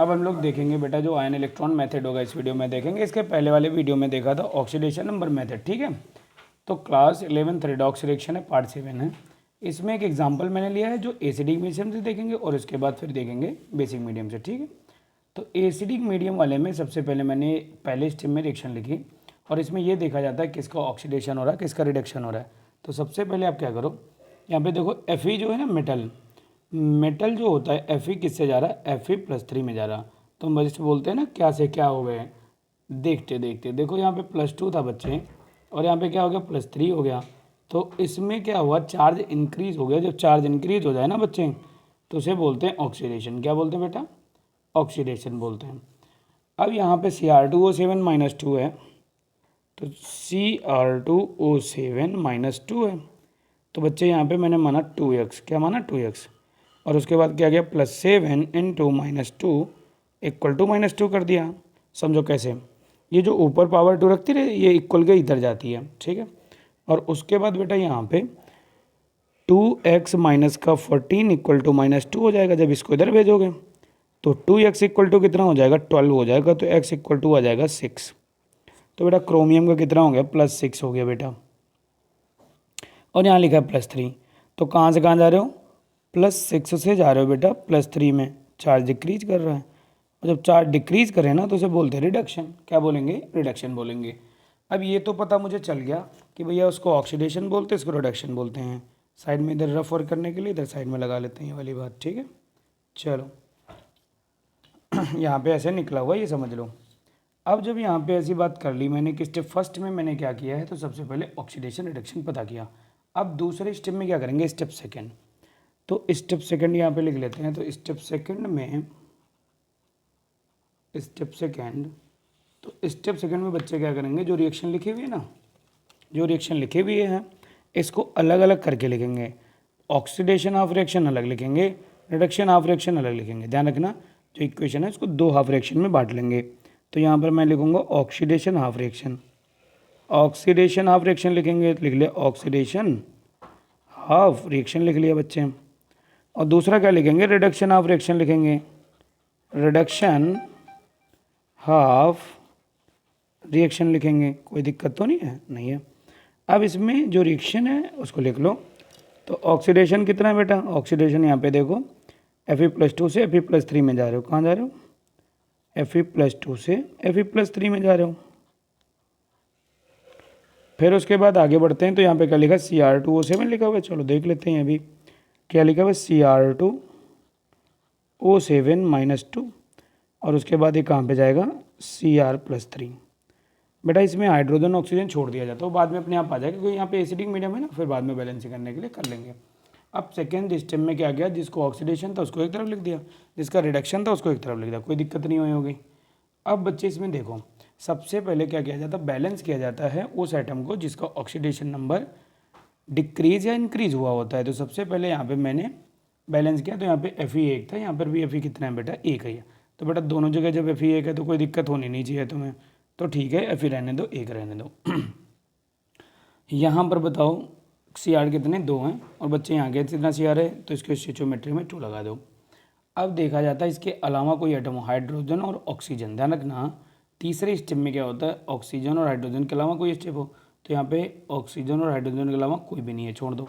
अब हम लोग देखेंगे बेटा जो आयन इलेक्ट्रॉन मेथड होगा इस वीडियो में देखेंगे। इसके पहले वाले वीडियो में देखा था ऑक्सीडेशन नंबर मेथड, ठीक है। तो क्लास 11 रेडॉक्स रिएक्शन है, पार्ट 7 है। इसमें एक एग्जांपल मैंने लिया है जो एसिडिक मीडियम से देखेंगे और उसके बाद फिर देखेंगे बेसिक मीडियम से, ठीक है। तो एसिडिक मीडियम वाले में सबसे पहले मैंने पहले स्टेप में रिएक्शन लिखी और इसमें यह देखा जाता है किसका ऑक्सीडेशन हो रहा है, किसका रिडक्शन हो रहा है। तो सबसे पहले आप क्या करो, यहाँ पे देखो Fe जो है ना मेटल जो होता है Fe किससे जा रहा है, Fe+3 में जा रहा। तो हम जिससे बोलते हैं ना क्या से क्या हो गए, देखते देखते देखो यहाँ पे +2 था बच्चे और यहाँ पे क्या हो गया +3 हो गया। तो इसमें क्या हुआ, चार्ज इंक्रीज हो गया। जब चार्ज इंक्रीज हो जाए ना बच्चे तो उसे बोलते हैं ऑक्सीडेशन। क्या बोलते हैं बेटा, ऑक्सीडेशन बोलते हैं। अब यहाँ पे Cr2O7 -2 है, तो Cr2O7 -2 है। तो बच्चे यहाँ पे मैंने माना 2x, क्या माना 2x, और उसके बाद क्या गया +7 × -2 = -2 कर दिया। समझो कैसे, ये जो ऊपर पावर 2 रखती रहे ये इक्वल के इधर जाती है, ठीक है। और उसके बाद बेटा यहाँ पे 2x - 14 = -2 हो जाएगा जब इसको इधर भेजोगे। तो 2x = कितना हो जाएगा, 12 हो जाएगा। तो x = आ जाएगा 6। तो बेटा क्रोमियम का कितना हो गया, +6 हो गया बेटा। और यहाँ लिखा है +3। तो कहाँ से कहाँ जा रहे हो, +6 से जा रहे हो बेटा +3 में। चार्ज डिक्रीज कर रहा है और जब चार्ज डिक्रीज करे ना तो उसे बोलते हैं रिडक्शन। क्या बोलेंगे, रिडक्शन बोलेंगे। अब ये तो पता मुझे चल गया कि भैया उसको ऑक्सीडेशन बोलते हैं, इसको रिडक्शन बोलते हैं। साइड में इधर रफ वर्क करने के लिए इधर साइड में लगा लेते हैं ये वाली बात, ठीक है। चलो यहाँ पे ऐसे निकला हुआ ये समझ लो। अब जब यहाँ पे ऐसी बात कर ली मैंने कि स्टेप फर्स्ट में मैंने क्या किया है, तो सबसे पहले ऑक्सीडेशन रिडक्शन पता किया। अब दूसरे स्टेप में क्या करेंगे, स्टेप सेकंड। तो स्टेप सेकंड यहाँ पे लिख लेते हैं। तो स्टेप सेकंड में बच्चे क्या करेंगे, जो रिएक्शन लिखी हुई है ना, जो रिएक्शन लिखे हुए हैं इसको अलग अलग करके लिखेंगे। ऑक्सीडेशन हाफ रिएक्शन अलग लिखेंगे, रिडक्शन हाफ रिएक्शन अलग लिखेंगे। ध्यान रखना जो इक्वेशन है इसको 2 हाफ रिएक्शन में बांट लेंगे। तो यहाँ पर मैं लिखूंगा oxidation half reaction, oxidation half reaction लिखेंगे, लिख लिया ऑक्सीडेशन हाफ रिएक्शन लिख लिया बच्चे। और दूसरा क्या लिखेंगे, रिडक्शन हाफ रिएक्शन लिखेंगे, रिडक्शन हाफ रिएक्शन लिखेंगे। कोई दिक्कत तो नहीं है, नहीं है। अब इसमें जो रिएक्शन है उसको लिख लो। तो ऑक्सीडेशन कितना है बेटा, ऑक्सीडेशन यहाँ पे देखो Fe+2 से Fe+3 में जा रहे हो। कहाँ जा रहे हो, Fe+2 से Fe+3 में जा रहे हो। फिर उसके बाद आगे बढ़ते हैं। तो यहाँ पे क्या लिखा, Cr2O7 लिखा हुआ है। चलो देख लेते हैं अभी क्या लिखा हुआ है, Cr2O7 -2 और उसके बाद ये कहाँ पे जाएगा, Cr+3। बेटा इसमें हाइड्रोजन ऑक्सीजन छोड़ दिया जाता है, वो बाद में अपने आप आ जाएगा क्योंकि यहाँ पे एसिडिक मीडियम है ना, फिर बाद में बैलेंसिंग करने के लिए कर लेंगे। अब सेकेंड स्टेप में क्या गया, जिसको ऑक्सीडेशन था उसको एक तरफ लिख दिया, जिसका रिडक्शन था उसको एक तरफ लिख दिया, कोई दिक्कत नहीं हुई होगी। अब बच्चे इसमें देखो सबसे पहले क्या किया जाता है, बैलेंस किया जाता है उस एटम को जिसका ऑक्सीडेशन नंबर डिक्रीज या इंक्रीज हुआ होता है। तो सबसे पहले यहाँ पे मैंने बैलेंस किया, तो यहाँ पे Fe 1 था, यहाँ पर भी Fe कितना है बेटा, 1 है। तो बेटा दोनों जगह जब Fe 1 है तो कोई दिक्कत होनी नहीं चाहिए तुम्हें, तो ठीक है Fe रहने दो, 1 रहने दो। यहाँ पर बताओ Cr कितने, 2 हैं, और बच्चे यहाँ के कितना Cr है, तो इसके स्टोइचियोमेट्री में 2 लगा दो। अब देखा जाता है इसके अलावा कोई एटम हो, हाइड्रोजन और ऑक्सीजन। ध्यान रखना तीसरे स्टेप में क्या होता है, ऑक्सीजन और हाइड्रोजन के अलावा कोई स्टेप हो, तो यहाँ पे ऑक्सीजन और हाइड्रोजन के अलावा कोई भी नहीं है, छोड़ दो।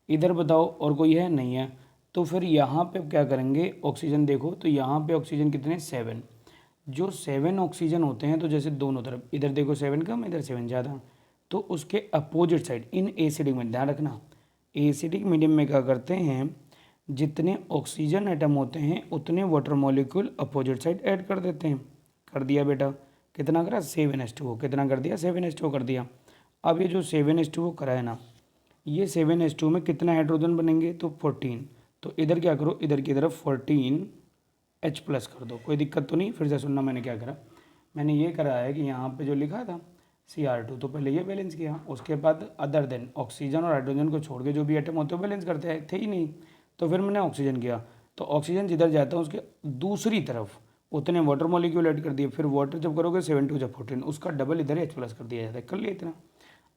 इधर बताओ और कोई है, नहीं है। तो फिर यहाँ पे क्या करेंगे, ऑक्सीजन देखो तो यहाँ पे ऑक्सीजन कितने, 7। जो 7 ऑक्सीजन होते हैं, तो जैसे दोनों तरफ, इधर देखो 7 कम, इधर 7 ज़्यादा, तो उसके अपोजिट साइड इन एसिडिक में, ध्यान रखना एसिडिक मीडियम में क्या करते हैं, जितने ऑक्सीजन एटम होते हैं उतने water molecule opposite side add कर देते हैं। कर दिया बेटा, कितना करा, 7H2O, कितना कर दिया, 7H2O कर दिया। अब ये जो 7H2O करा है ना, ये 7H2O में कितना हाइड्रोजन बनेंगे, तो 14। तो इधर क्या करो, इधर की तरफ 14H+ कर दो, कोई दिक्कत तो नहीं। फिर से सुनना मैंने क्या करा, मैंने ये करा है कि यहाँ पे जो लिखा था Cr2, तो पहले ये बैलेंस किया, उसके बाद अदर देन ऑक्सीजन और हाइड्रोजन को छोड़ के जो भी एटम होते हैं बैलेंस करते हैं, थे ही नहीं, तो फिर मैंने ऑक्सीजन किया। तो ऑक्सीजन जिधर जाता है उसके दूसरी तरफ उतने वाटर मॉलिक्यूल ऐड कर दिए। फिर वाटर जब करोगे 7 2 14, उसका डबल इधर H+ कर दिया जाता है, कर लिया इतना।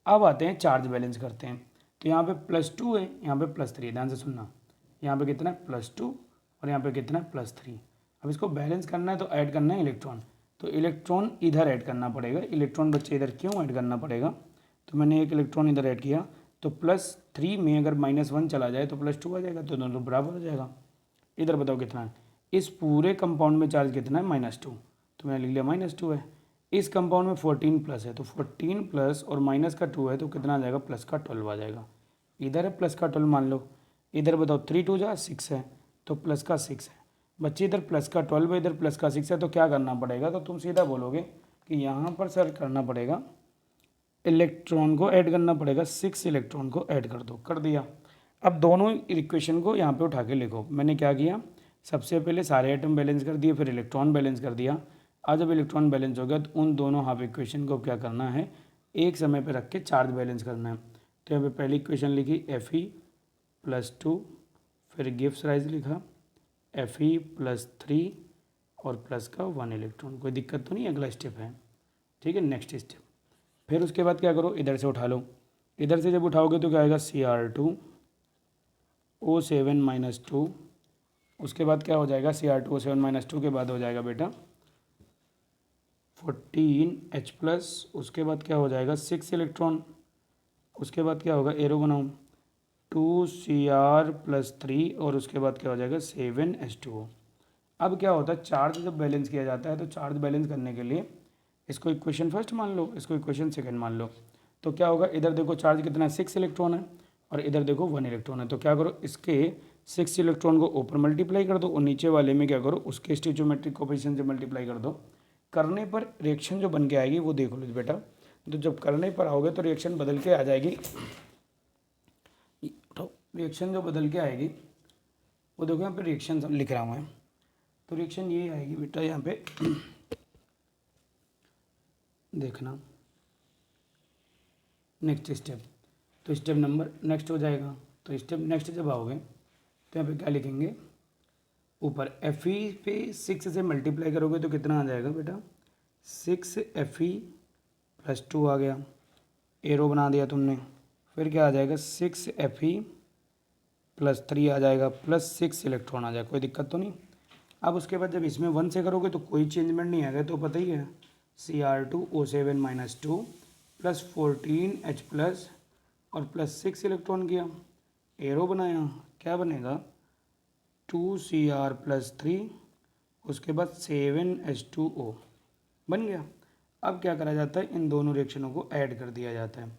अब आते हैं चार्ज बैलेंस करते हैं। तो यहाँ पे +2 है, यहाँ पे +3 है, ध्यान से सुनना। यहाँ पे कितना है, +2 और यहाँ पे कितना है, +3। अब इसको बैलेंस करना है तो ऐड करना है इलेक्ट्रॉन, तो इलेक्ट्रॉन इधर ऐड करना पड़ेगा। इलेक्ट्रॉन बच्चे इधर क्यों ऐड करना पड़ेगा, तो मैंने एक इलेक्ट्रॉन इधर ऐड किया तो +3 में अगर -1 चला जाए तो +2 आ जाएगा, तो दोनों बराबर हो जाएगा। इधर बताओ कितना है, इस पूरे कंपाउंड में चार्ज कितना है -2, तो मैंने लिख लिया -2 है। इस कंपाउंड में 14 प्लस है तो 14 प्लस और माइनस का 2 है तो कितना आ जाएगा, प्लस का 12 आ जाएगा। इधर है प्लस का 12 मान लो, इधर बताओ 3 2 जा 6 है तो प्लस का 6 है। बच्चे इधर प्लस का 12 है इधर प्लस का 6 है, तो क्या करना पड़ेगा, तो तुम सीधा बोलोगे कि यहाँ पर सर करना पड़ेगा, इलेक्ट्रॉन को ऐड करना पड़ेगा, 6 इलेक्ट्रॉन को ऐड कर दो, कर दिया। अब दोनों इक्वेशन को यहाँ पे उठा के लिखो। मैंने क्या किया, सबसे पहले सारे एटम बैलेंस कर दिए, फिर इलेक्ट्रॉन बैलेंस कर दिया। आज जब इलेक्ट्रॉन बैलेंस हो गया तो उन दोनों हाफ इक्वेशन को क्या करना है, एक समय पे रख के चार्ज बैलेंस करना है। तो यहाँ पे पहली इक्वेशन लिखी Fe+2, फिर गिव्स राइज लिखा Fe+3 और प्लस का 1 इलेक्ट्रॉन। कोई दिक्कत तो नहीं, अगला स्टेप है, ठीक है, नेक्स्ट स्टेप। फिर उसके बाद क्या करो, इधर से उठा लो। इधर से जब उठाओगे तो क्या आएगा, Cr2O7-2। उसके बाद क्या हो जाएगा, Cr2O7-2 के बाद हो जाएगा बेटा 14H+। उसके बाद क्या हो जाएगा 6 इलेक्ट्रॉन। उसके बाद क्या होगा, एरो बनाओ 2Cr+3 और उसके बाद क्या हो जाएगा 7H2O। अब क्या होता है, चार्ज जब बैलेंस किया जाता है तो चार्ज बैलेंस करने के लिए इसको इक्वेशन फर्स्ट मान लो, इसको इक्वेशन सेकंड मान लो। तो क्या होगा, इधर देखो चार्ज कितना है 6 इलेक्ट्रॉन है और इधर देखो 1 इलेक्ट्रॉन है। तो क्या करो, इसके 6 इलेक्ट्रॉन को ऊपर मल्टीप्लाई कर दो और नीचे वाले में क्या करो, उसके स्टिचोमेट्रिक कोफिशिएंट से मल्टीप्लाई कर दो। करने पर रिएक्शन जो बन के आएगी वो देख लो बेटा। तो जब करने पर आओगे तो रिएक्शन बदल के आ जाएगी, तो रिएक्शन जो बदल के आएगी वो देखो यहाँ पे रिएक्शन लिख रहा हूँ मैं। तो रिएक्शन ये आएगी बेटा, यहाँ पे देखना नेक्स्ट स्टेप। तो स्टेप नंबर नेक्स्ट हो जाएगा। तो स्टेप नेक्स्ट जब आओगे तो यहाँ पे क्या लिखेंगे, ऊपर Fe पे 6 से मल्टीप्लाई करोगे तो कितना आ जाएगा बेटा, 6Fe+2 आ गया, एरो बना दिया तुमने। फिर क्या आ जाएगा 6Fe+3 आ जाएगा, प्लस 6 इलेक्ट्रॉन आ जाएगा, कोई दिक्कत तो नहीं। अब उसके बाद जब इसमें 1 से करोगे तो कोई चेंजमेंट नहीं आएगा, तो पता ही है Cr2O7-2 प्लस 14H+ और प्लस 6 इलेक्ट्रॉन किया, एरो बनाया, क्या बनेगा 2Cr+3 उसके बाद 7H2O बन गया। अब क्या करा जाता है, इन दोनों रिएक्शनों को ऐड कर दिया जाता है।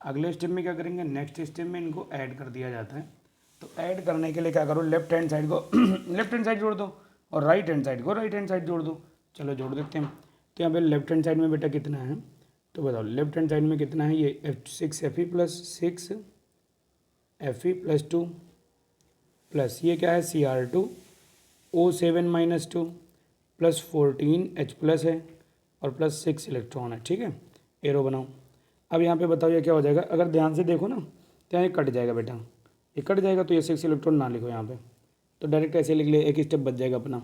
अगले स्टेप में क्या करेंगे, नेक्स्ट स्टेप में इनको ऐड कर दिया जाता है। तो ऐड करने के लिए क्या करो, लेफ्ट हैंड साइड को लेफ्ट हैंड साइड जोड़ दो और राइट हैंड साइड को राइट हैंड साइड जोड़ दो। चलो जोड़ देते हैं। तो यहाँ पे लेफ्ट हैंड साइड में बेटा कितना है, तो बताओ लेफ्ट हैंड साइड में कितना है, ये 6Fe+2 प्लस ये क्या है Cr2O7-2 प्लस 14H+ है और प्लस 6 इलेक्ट्रॉन है, ठीक है, एरो बनाओ। अब यहाँ पे बताओ ये क्या हो जाएगा, अगर ध्यान से देखो ना तो ये कट जाएगा बेटा, ये कट जाएगा तो ये 6 इलेक्ट्रॉन ना लिखो यहाँ पे, तो डायरेक्ट ऐसे लिख ले, एक स्टेप बच जाएगा अपना।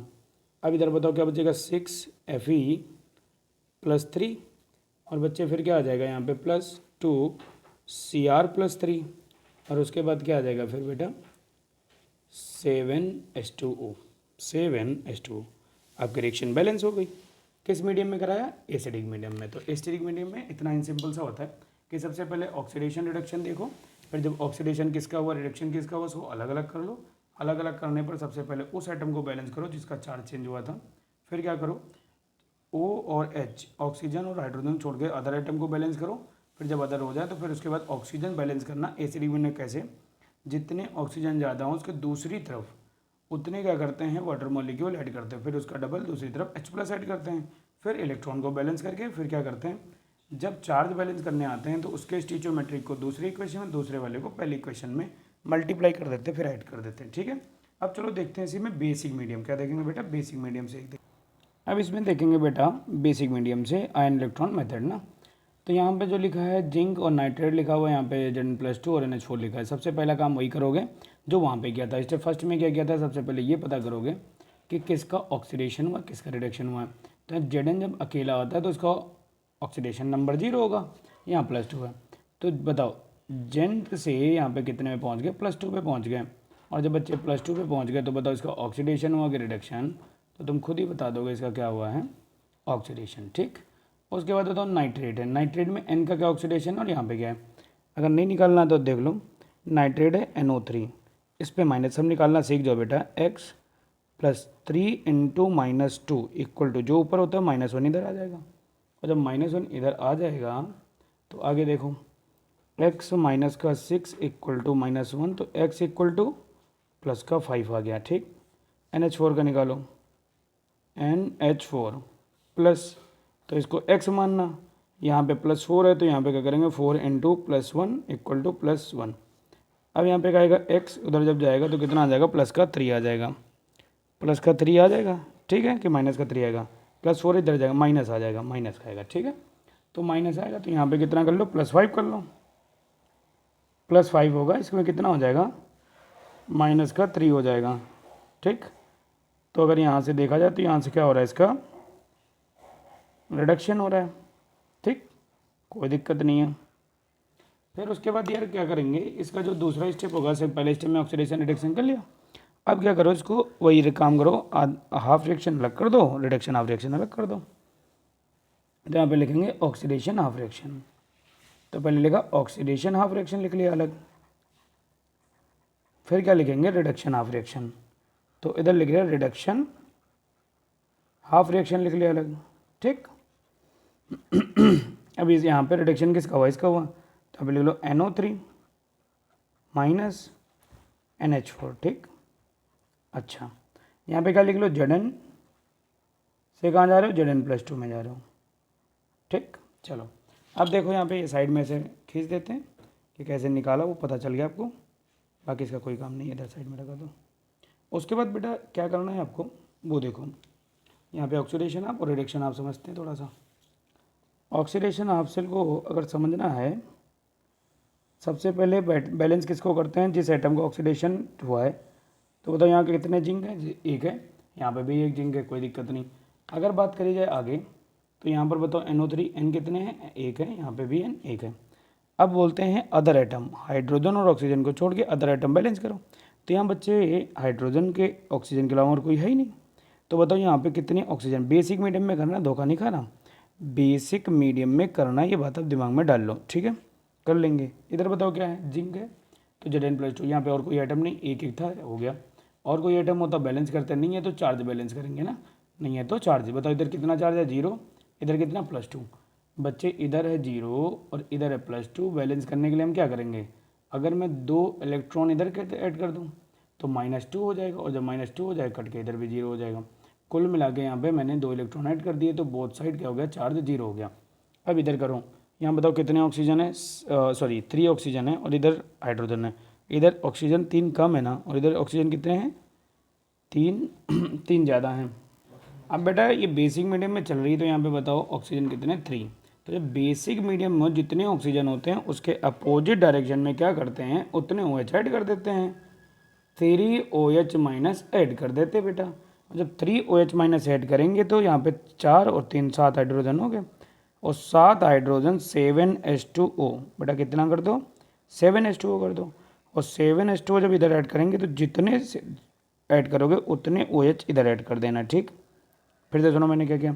अब इधर बताओ क्या बचेगा, 6Fe+3 और बच्चे फिर क्या आ जाएगा यहाँ पे प्लस 2Cr+3 और उसके बाद क्या आ जाएगा फिर बेटा 7H2O। आपकी रिएक्शन बैलेंस हो गई। किस मीडियम में कराया, एसिडिक मीडियम में। तो एसिडिक मीडियम में इतना ही सिंपल सा होता है कि सबसे पहले ऑक्सीडेशन रिडक्शन देखो, फिर जब ऑक्सीडेशन किसका हुआ रिडक्शन किसका हुआ उसको अलग अलग कर लो। अलग अलग करने पर सबसे पहले उस एटम को बैलेंस करो जिसका चार्ज चेंज हुआ था। फिर क्या करो, O और H ऑक्सीजन और हाइड्रोजन छोड़ के अदर एटम को बैलेंस करो। फिर जब अदर हो जाए तो फिर उसके बाद ऑक्सीजन बैलेंस करना। एसिडिक में कैसे, जितने ऑक्सीजन ज़्यादा हो उसके दूसरी तरफ उतने क्या करते हैं वाटर मॉलिक्यूल ऐड करते हैं, फिर उसका डबल दूसरी तरफ H+ ऐड करते हैं। फिर इलेक्ट्रॉन को बैलेंस करके फिर क्या करते हैं, जब चार्ज बैलेंस करने आते हैं तो उसके स्टिचोमेट्रिक को दूसरी इक्वेशन में, दूसरे वाले को पहली इक्वेशन में मल्टीप्लाई कर देते हैं, फिर ऐड कर देते हैं, ठीक है। अब चलो देखते हैं इसी में बेसिक मीडियम। क्या देखेंगे बेटा, बेसिक मीडियम से अब इसमें देखेंगे बेटा बेसिक मीडियम से आयन इलेक्ट्रॉन मेथड ना। तो यहाँ पे जो लिखा है जिंक और नाइट्रेट लिखा हुआ है, यहाँ पे Zn+2 और NH4 लिखा है। सबसे पहला काम वही करोगे जो वहाँ पे किया था। स्टेप फर्स्ट में क्या किया था, सबसे पहले ये पता करोगे कि किसका ऑक्सीडेशन हुआ किसका रिडक्शन हुआ है। तो Zn जब अकेला होता है तो उसका ऑक्सीडेशन नंबर 0 होगा, यहाँ +2 है। तो बताओ जिंक से यहाँ पे कितने में पहुँच गए, +2 पे पहुँच गए। और जब बच्चे +2 पे पहुँच गए तो बताओ इसका ऑक्सीडेशन हुआ कि रिडक्शन, तो तुम खुद ही बता दोगे इसका क्या हुआ है, ऑक्सीडेशन। ठीक, उसके बाद बताओ नाइट्रेट है, नाइट्रेट में N का क्या ऑक्सीडेशन और यहाँ पे क्या है, अगर नहीं निकालना तो देख लो, नाइट्रेट है NO3, इस पे माइनस सब निकालना सीख जाओ बेटा, x plus 3 into -2 equal to जो ऊपर होता है -1 इधर आ जाएगा, और जब -1 इधर आ जाएगा तो आगे देखो x माइनस का 6 इक्वल टू -1, तो x इक्वल टू प्लस का 5 आ गया। ठीक, NH4 का निकालो, NH4 प्लस, तो इसको x मानना, यहाँ पे +4 है तो यहाँ पे क्या करेंगे 4 इंटू +1 इक्वल टू +1। अब यहाँ पे क्या आएगा x, उधर जब जाएगा तो कितना आ जाएगा, प्लस का 3 आ जाएगा, प्लस का 3 आ जाएगा। ठीक है, कि माइनस का 3 आएगा, +4 इधर जाएगा, माइनस आ जाएगा, माइनस का आएगा। ठीक है, तो माइनस आएगा तो यहाँ पे कितना कर लो, +5 कर लो, +5 होगा, इसमें कितना हो जाएगा, माइनस का 3 हो जाएगा। ठीक, तो अगर यहाँ से देखा जाए तो यहाँ से क्या हो रहा है, इसका रिडक्शन हो रहा है। ठीक, कोई दिक्कत नहीं है। फिर उसके बाद यार क्या करेंगे, इसका जो दूसरा स्टेप होगा, सिर्फ पहले स्टेप में ऑक्सीडेशन रिडक्शन कर लिया, अब क्या करो, इसको वही काम करो, हाफ रिएक्शन अलग कर दो, रिडक्शन हाफ रिएक्शन अलग कर दो। तो यहाँ पे लिखेंगे ऑक्सीडेशन हाफ रिएक्शन, तो पहले लिखा ऑक्सीडेशन हाफ रिएक्शन लिख लिया अलग, फिर क्या लिखेंगे, रिडक्शन हाफ रिएक्शन, तो इधर लिख लिया रिडक्शन हाफ रिएक्शन लिख लिया अलग। ठीक, अब इस यहाँ पे रिडक्शन किसका हुआ, इसका हुआ, तो अब लिख लो NO3 माइनस NH4। ठीक, अच्छा यहाँ पे क्या लिख लो, Zn से कहाँ जा रहे हो, Zn+2 में जा रहे हो। ठीक, चलो अब देखो यहाँ पे ये साइड में से खींच देते हैं कि कैसे निकाला, वो पता चल गया आपको, बाकी इसका कोई काम नहीं है, इधर साइड में रखा दो। उसके बाद बेटा क्या करना है आपको, वो देखो यहाँ पे ऑक्सीडेशन आप और रिडक्शन आप समझते हैं थोड़ा सा। ऑक्सीडेशन हाफ सेल को अगर समझना है, सबसे पहले बैलेंस किसको करते हैं, जिस एटम का ऑक्सीडेशन हुआ है, तो बताओ यहाँ के कितने जिंक हैं, एक है, यहाँ पे भी एक जिंक है, कोई दिक्कत नहीं। अगर बात करी जाए आगे, तो यहाँ पर बताओ NO3 N कितने हैं, एक है, यहाँ पे भी N एक है। अब बोलते हैं अदर एटम, हाइड्रोजन और ऑक्सीजन को छोड़ के अदर एटम बैलेंस करो, तो यहाँ बच्चे हाइड्रोजन के ऑक्सीजन के अलावा और कोई है ही नहीं, तो बताओ यहाँ पे कितनी ऑक्सीजन, बेसिक मीडियम में करना, धोखा नहीं खाना, बेसिक मीडियम में करना, ये बात अब दिमाग में डाल लो। ठीक है, कर लेंगे। इधर बताओ क्या है, जिंक है, तो Zn+2, यहाँ पे और कोई आइटम नहीं, एक एक था, हो गया। और कोई आइटम होता बैलेंस करते, नहीं है तो चार्ज बैलेंस करेंगे ना, नहीं है तो चार्ज। बताओ इधर कितना चार्ज है, 0, इधर कितना +2, बच्चे इधर है 0 और इधर है +2, बैलेंस करने के लिए हम क्या करेंगे, अगर मैं 2 इलेक्ट्रॉन इधर ऐड कर दूँ तो -2 हो जाएगा, और जब -2 हो जाएगा कट के इधर भी 0 हो जाएगा। कुल मिला के यहाँ पे मैंने 2 इलेक्ट्रॉन ऐड कर दिए, तो बोथ साइड क्या हो गया, चार्ज 0 हो गया। अब इधर करो, यहाँ बताओ कितने ऑक्सीजन है, 3 ऑक्सीजन है और इधर हाइड्रोजन है, इधर ऑक्सीजन 3 कम है ना, और इधर ऑक्सीजन कितने हैं, 3 ज़्यादा हैं। अब बेटा ये बेसिक मीडियम में चल रही है, तो यहाँ पे बताओ ऑक्सीजन कितने, 3। तो जब बेसिक मीडियम में जितने ऑक्सीजन होते हैं उसके अपोजिट डायरेक्शन में क्या करते हैं, उतने OH ऐड कर देते हैं, 3 OH माइनस ऐड कर देते बेटा। जब 3 OH माइनस ऐड करेंगे तो यहाँ पे 4 और 3 7 हाइड्रोजन हो गए, और 7 हाइड्रोजन 7H2O, बेटा कितना कर दो, 7H2O कर दो, और 7H2O जब इधर ऐड करेंगे तो जितने ऐड करोगे उतने OH इधर ऐड कर देना। ठीक, फिर से सुनो मैंने क्या किया,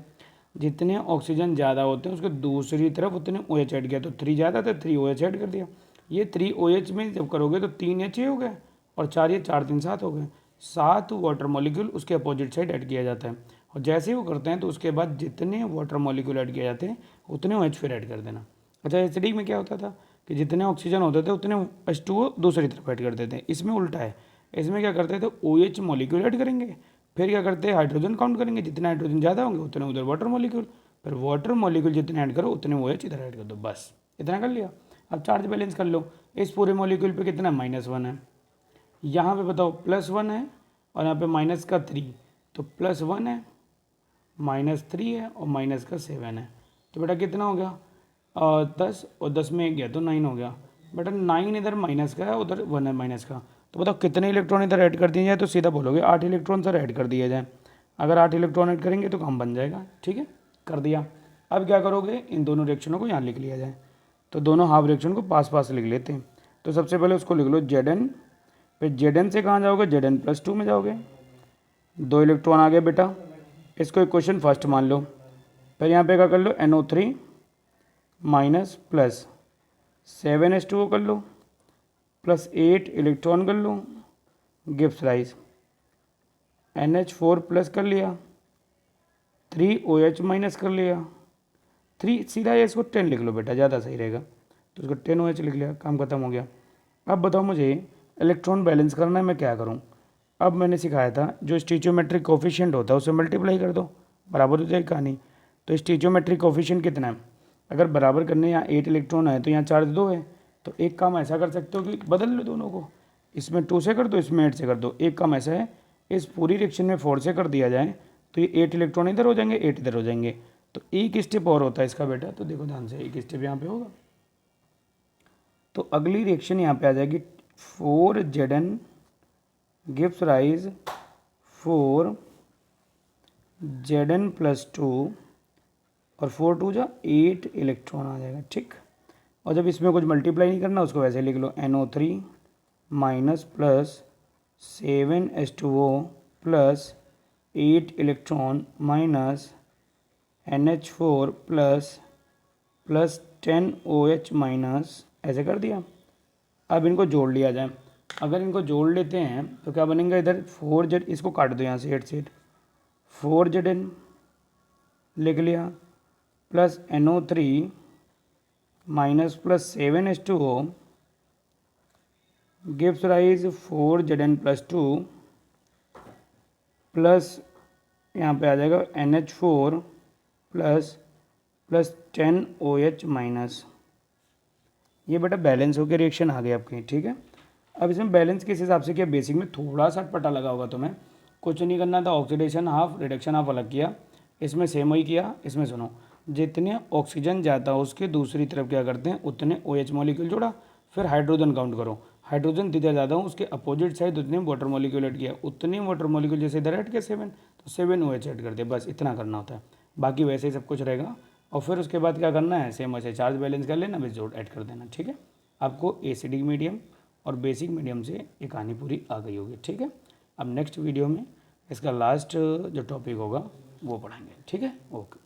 जितने ऑक्सीजन ज़्यादा होते हैं उसके दूसरी तरफ उतने OH ऐड किया, तो 3 ज़्यादा था, 3 OH ऐड कर दिया। ये 3 OH में जब करोगे तो 3 H हो गए, और 4 ये 4 3 7 हो गए, 7 वाटर मॉलिक्यूल उसके अपोजिट साइड ऐड किया जाता है, और जैसे ही वो करते हैं तो उसके बाद जितने वाटर मॉलिक्यूल ऐड किए जाते हैं उतने OH फिर ऐड कर देना। अच्छा, एसिडिक में क्या होता था कि जितने ऑक्सीजन होते थे उतने H2O दूसरी तरफ ऐड कर देते हैं, इसमें उल्टा है, इसमें क्या करते थे, OH मॉलिक्यूल ऐड करेंगे, फिर क्या करते हैं, हाइड्रोजन काउंट करेंगे, जितने हाइड्रोजन ज़्यादा होंगे उतने उधर वाटर मॉलिक्यूल, फिर वाटर मॉलिक्यूल जितने ऐड करो उतने OH इधर ऐड कर दो, बस इतना कर लिया। अब चार्ज बैलेंस कर लो, इस पूरे मॉलिक्यूल पे कितना -1 है, यहाँ पे बताओ +1 है, और यहाँ पे -3, तो +1 है, -3 है, और -7 है, तो बेटा कितना हो गया, 10, और 10 में 1 गया तो 9 हो गया। बेटा 9 इधर माइनस का है, उधर 1 है माइनस का, तो बताओ कितने इलेक्ट्रॉन इधर ऐड कर दिए जाए, तो सीधा बोलोगे 8 इलेक्ट्रॉन सर ऐड कर दिया जाए। अगर 8 इलेक्ट्रॉन ऐड करेंगे तो काम बन जाएगा। ठीक है, कर दिया। अब क्या करोगे, इन दोनों रिएक्शनों को यहाँ लिख लिया जाए, तो दोनों हाफ रिएक्शन को पास पास लिख लेते हैं। तो सबसे पहले उसको लिख लो Zn, फिर Zn से कहाँ जाओगे, Zn+2 में जाओगे, 2 इलेक्ट्रॉन आ गए बेटा, इसको इक्वेशन फर्स्ट मान लो, फिर यहाँ पे क्या कर लो NO3 माइनस प्लस 7H2O कर लो प्लस 8 इलेक्ट्रॉन कर लो, गिव्स राइज NH4 प्लस कर लिया, 3OH माइनस कर लिया, 3 सीधा इसको 10 लिख लो बेटा, ज़्यादा सही रहेगा, तो इसको 10OH लिख लिया, काम खत्म हो गया। अब बताओ मुझे इलेक्ट्रॉन बैलेंस करना है, मैं क्या करूँ। अब मैंने सिखाया था जो स्टीचियोमेट्रिक कोफिशिएंट होता है उसे मल्टीप्लाई कर दो, बराबर हो जाएगी कहानी। तो स्टीचियोमेट्रिक कोफिशिएंट कितना है, अगर बराबर करने यहाँ 8 इलेक्ट्रॉन है तो यहाँ चार्ज 2 है, तो एक काम ऐसा कर सकते हो कि बदल लो दोनों को, इसमें 2 से कर दो, इसमें 8 से कर दो। एक काम ऐसा है, इस पूरी रिएक्शन में 4 से कर दिया जाए तो ये 8 इलेक्ट्रॉन इधर हो जाएंगे, 8 इधर हो जाएंगे। तो एक स्टेप और होता है इसका बेटा, तो देखो ध्यान से, एक स्टेप यहाँ पे होगा, तो अगली रिएक्शन यहाँ पे आ जाएगी 4Zn gives rise 4Zn plus 2 और 4 2 जा 8 इलेक्ट्रॉन आ जाएगा, ठीक। और जब इसमें कुछ मल्टीप्लाई नहीं करना उसको वैसे लिख लो, NO3 minus plus 7H2O plus 8 electron minus NH4 plus 10OH minus, ऐसे कर दिया। अब इनको जोड़ लिया जाए, अगर इनको जोड़ लेते हैं तो क्या बनेगा, इधर 4Z, इसको काट दो यहाँ से 8 से 4Zn लिख लिया plus NO3 minus plus 7H2O gives rise 4Zn plus 2 plus यहाँ पे आ जाएगा NH4 प्लस 10OH माइनस। ये बेटा बैलेंस होकर रिएक्शन आ गई आपकी, ठीक है। अब इसमें बैलेंस किस हिसाब से किया, बेसिक में थोड़ा सा पता लगा होगा तुम्हें, कुछ नहीं करना था, ऑक्सीडेशन हाफ रिडक्शन हाफ अलग किया, इसमें सेम वही किया। इसमें सुनो, जितने ऑक्सीजन जाता है उसके दूसरी तरफ क्या करते हैं, उतने OH मॉलिक्यूल जोड़ा, फिर हाइड्रोजन काउंट करो, हाइड्रोजन जितना ज़्यादा हो उसके अपोजिट साइड उतने वाटर मॉलिक्यूल ऐड किया, उतने वाटर मॉलिक्यूल जैसे इधर ऐड किया 7, तो 7OH ऐड कर दिया, बस इतना करना होता है, बाकी वैसे ही सब कुछ रहेगा। और फिर उसके बाद क्या करना है, सेम वैसे चार्ज बैलेंस कर लेना, बस जोड़ ऐड कर देना, ठीक है। आपको एसिडिक मीडियम और बेसिक मीडियम से ये कहानी पूरी आ गई होगी, ठीक है। अब नेक्स्ट वीडियो में इसका लास्ट जो टॉपिक होगा वो पढ़ाएंगे, ठीक है। ओके।